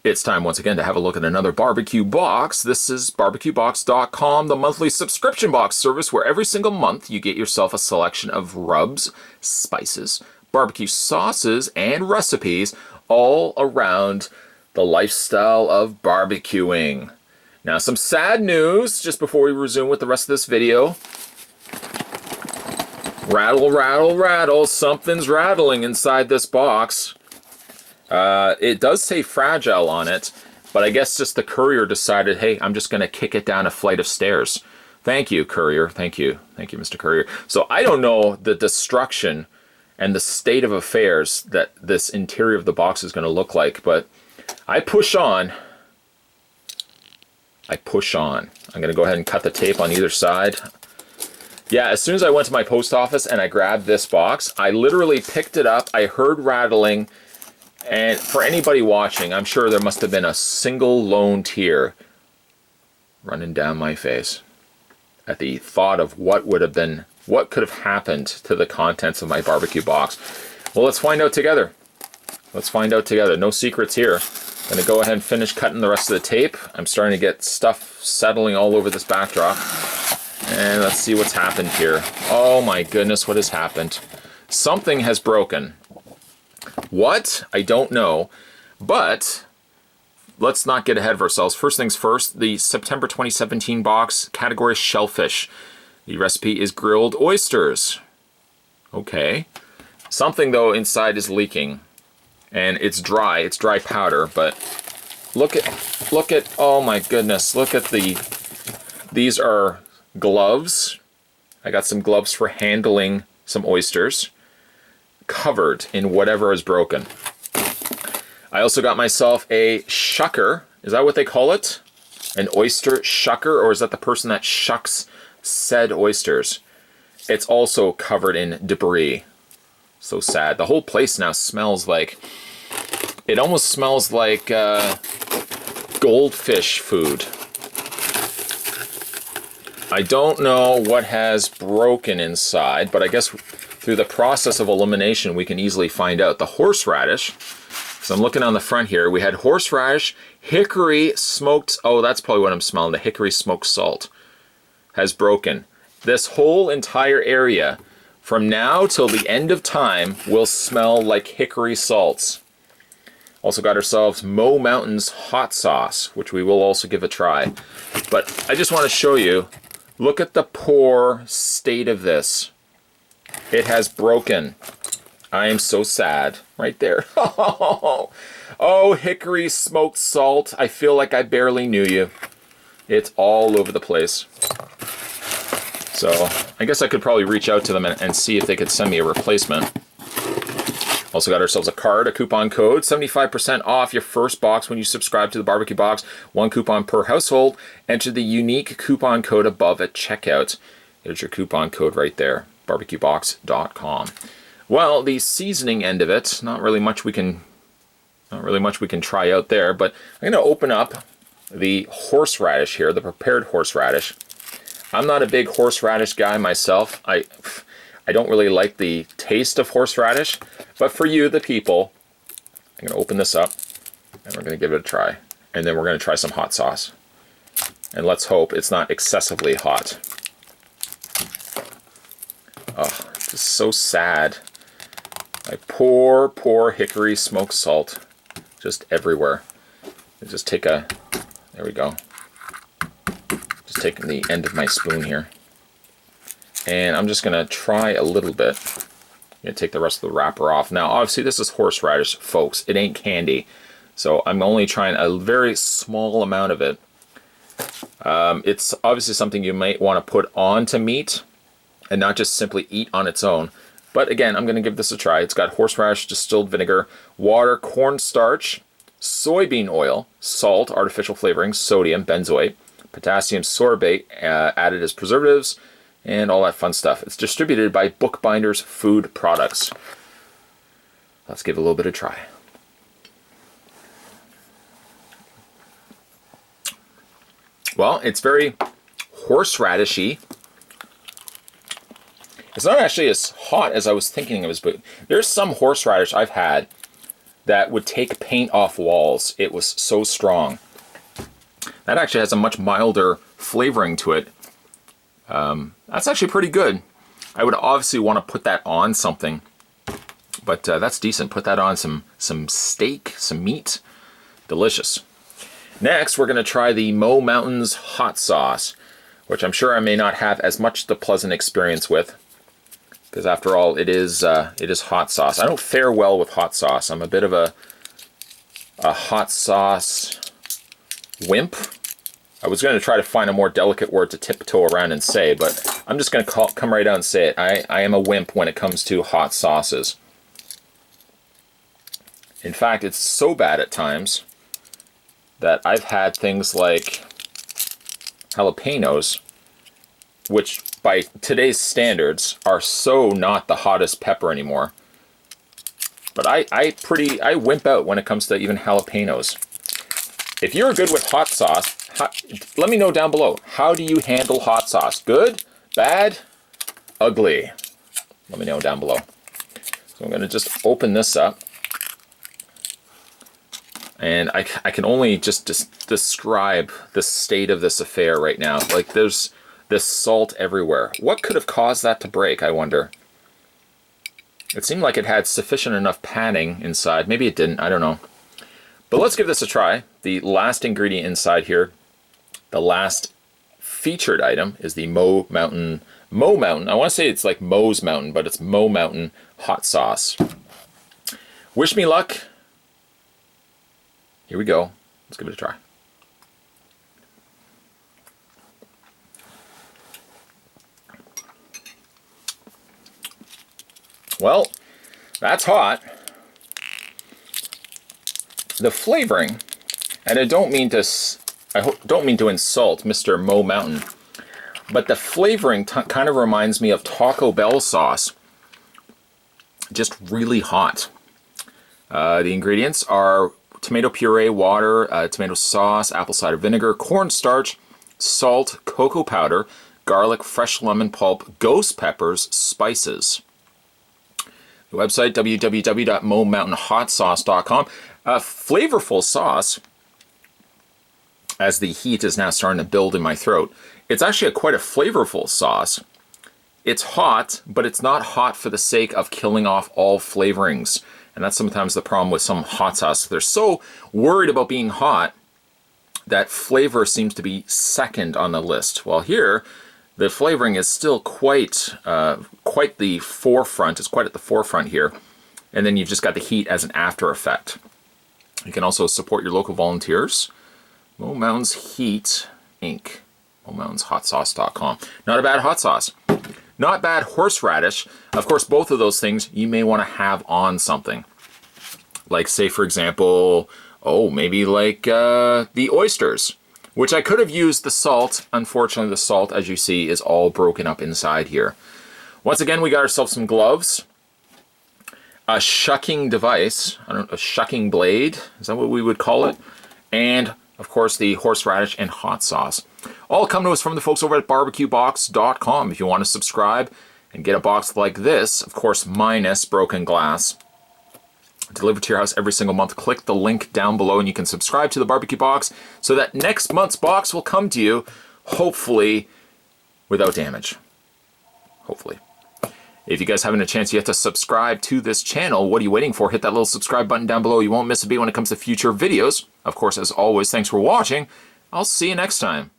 It's time once again to have a look at another barbecue box. This is BBQBox.com, the monthly subscription box service where every single month you get yourself a selection of rubs, spices, barbecue sauces, and recipes all around the lifestyle of barbecuing. Now, some sad news just before we resume with the rest of this video. Rattle, rattle, rattle, something's rattling inside this box. It does say fragile on it, but I guess just the courier decided, hey, I'm just going to kick it down a flight of stairs. Thank you, courier. Thank you. Thank you, Mr. Courier. So I don't know the destruction and the state of affairs that this interior of the box is going to look like, but I push on. I'm going to go ahead and cut the tape on either side. Yeah, as soon as I went to my post office and I grabbed this box, I literally picked it up. I heard rattling. And for anybody watching, I'm sure there must have been a single lone tear running down my face at the thought of what could have happened to the contents of my barbecue box. Well, let's find out together. No secrets here. I'm going to go ahead and finish cutting the rest of the tape. I'm starting to get stuff settling all over this backdrop. And let's see what's happened here. Oh my goodness, what has happened? Something has broken. What? I don't know, but let's not get ahead of ourselves. First things first, the September 2017 box, category shellfish. The recipe is grilled oysters. Okay. Something, though, inside is leaking, and it's dry powder, but look at, oh my goodness, look at these are gloves. I got some gloves for handling some oysters, covered in whatever is broken. I also got myself a shucker. Is that what they call it? An oyster shucker? Or is that the person that shucks said oysters? It's also covered in debris. So sad. The whole place now smells like, it almost smells like goldfish food. I don't know what has broken inside, but I guess through the process of elimination, we can easily find out. The horseradish, so I'm looking on the front here, we had horseradish, hickory smoked, oh, that's probably what I'm smelling, the hickory smoked salt has broken. This whole entire area, from now till the end of time, will smell like hickory salts. Also got ourselves Mo Mountain's hot sauce, which we will also give a try. But I just want to show you, look at the poor state of this. It has broken. I am so sad. Right there. Oh, hickory smoked salt. I feel like I barely knew you. It's all over the place. So I guess I could probably reach out to them and see if they could send me a replacement. Also got ourselves a card, a coupon code, 75% off your first box when you subscribe to the barbecue box. 1 coupon per household. Enter the unique coupon code above at checkout. There's your coupon code right there. BBQBox.com. Well, the seasoning end of it, not really much we can try out there, but I'm going to open up the horseradish here, the prepared horseradish. I'm not a big horseradish guy myself. I don't really like the taste of horseradish, but for you, the people, I'm going to open this up and we're going to give it a try. And then we're going to try some hot sauce. And let's hope it's not excessively hot. Oh, just so sad. My poor hickory smoked salt. Just everywhere. Just take there we go. Just taking the end of my spoon here. And I'm just going to try a little bit. I'm going to take the rest of the wrapper off. Now, obviously, this is horseradish, folks. It ain't candy. So I'm only trying a very small amount of it. It's obviously something you might want to put onto meat and not just simply eat on its own. But again, I'm going to give this a try. It's got horseradish, distilled vinegar, water, cornstarch, soybean oil, salt, artificial flavoring, sodium, benzoate, potassium sorbate added as preservatives, and all that fun stuff. It's distributed by Bookbinders Food Products. Let's give it a little bit of a try. Well, it's very horseradishy. It's not actually as hot as I was thinking it was, but there's some horseradish I've had that would take paint off walls. It was so strong. That actually has a much milder flavoring to it. That's actually pretty good. I would obviously want to put that on something, but that's decent. Put that on some steak, some meat. Delicious. Next, we're going to try the Mo Mountains hot sauce, which I'm sure I may not have as much the pleasant experience with, because after all, it is hot sauce. I don't fare well with hot sauce. I'm a bit of a hot sauce wimp. I was going to try to find a more delicate word to tiptoe around and say, but I'm just going to come right out and say it. I am a wimp when it comes to hot sauces. In fact, it's so bad at times that I've had things like jalapenos, which by today's standards are so not the hottest pepper anymore. But I wimp out when it comes to even jalapenos. If you're good with hot sauce, let me know down below. How do you handle hot sauce? Good? Bad? Ugly? Let me know down below. So I'm going to just open this up. And I can only just describe the state of this affair right now. Like, there's this salt everywhere. What could have caused that to break, I wonder? It seemed like it had sufficient enough padding inside. Maybe it didn't, I don't know. But let's give this a try. The last ingredient inside here, the last featured item, is the Mo Mountain. I want to say it's like Mo's Mountain, but it's Mo Mountain hot sauce. Wish me luck. Here we go. Let's give it a try. Well, that's hot. The flavoring, and I don't mean to insult Mr. Mo Mountain, but the flavoring kind of reminds me of Taco Bell sauce. Just really hot. The ingredients are tomato puree, water, tomato sauce, apple cider vinegar, cornstarch, salt, cocoa powder, garlic, fresh lemon pulp, ghost peppers, spices. The website, www.momountainhotsauce.com. A flavorful sauce, as the heat is now starting to build in my throat. It's actually quite a flavorful sauce. It's hot, but it's not hot for the sake of killing off all flavorings. And that's sometimes the problem with some hot sauce. They're so worried about being hot that flavor seems to be second on the list. Well, here, the flavoring is still quite the forefront. It's quite at the forefront here. And then you've just got the heat as an after effect. You can also support your local volunteers. Mo Mountains Heat Inc. MoMountainsHotSauce.com. Not a bad hot sauce. Not bad horseradish. Of course, both of those things you may want to have on something. Like, say, for example, maybe like the oysters, which I could have used the salt. Unfortunately, the salt, as you see, is all broken up inside here. Once again, we got ourselves some gloves. A shucking device, a shucking blade, is that what we would call it? And, of course, the horseradish and hot sauce. All come to us from the folks over at BBQBox.com. If you want to subscribe and get a box like this, of course, minus broken glass, delivered to your house every single month, click the link down below and you can subscribe to the BBQ Box so that next month's box will come to you, hopefully, without damage. Hopefully. If you guys haven't a chance yet to subscribe to this channel, what are you waiting for? Hit that little subscribe button down below. You won't miss a beat when it comes to future videos. Of course, as always, thanks for watching. I'll see you next time.